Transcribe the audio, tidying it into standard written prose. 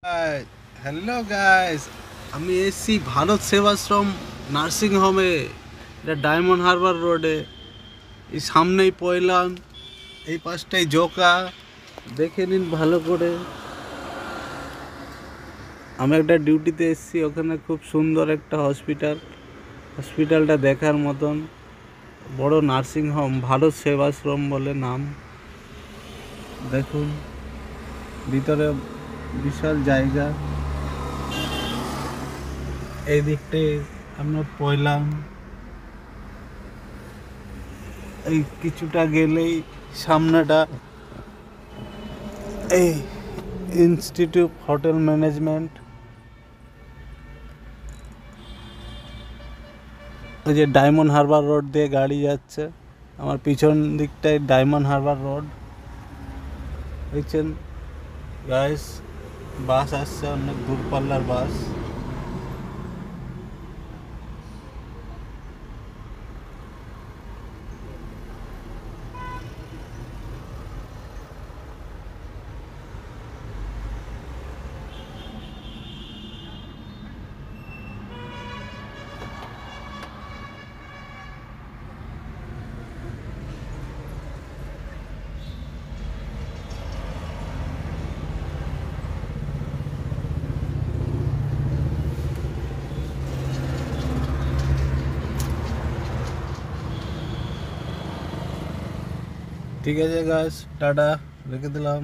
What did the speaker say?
Hello guys, আমি এসছি Bharat Sevashram nursing হোমে। এটা ডায়মন্ড হারবার রোডে। এই সামনেই পয়লান, এই পাশটাই জোকা। দেখে নিন ভালো করে। আমি একটা ডিউটিতে এসছি, ওখানে খুব সুন্দর একটা হসপিটালটা দেখার মতন। বড় নার্সিং হোম, ভারত সেবাশ্রম বলে নাম। দেখুন ভিতরে বিশাল জায়গা। এই দিকটায় আমরা পয়লাম, এই কিছুটা গেলেই সামনেটা এই ইনস্টিটিউট হোটেল ম্যানেজমেন্ট। ওই যে ডায়মন্ড হারবার রোড দিয়ে গাড়ি যাচ্ছে, আমার পিছন দিকটায় ডায়মন্ড হারবার রোড। দেখছেন গাইস, বাস আসছে, অনেক দূরপাল্লার বাস। ঠিক আছে গাইস, টাটা, রেখে দিলাম।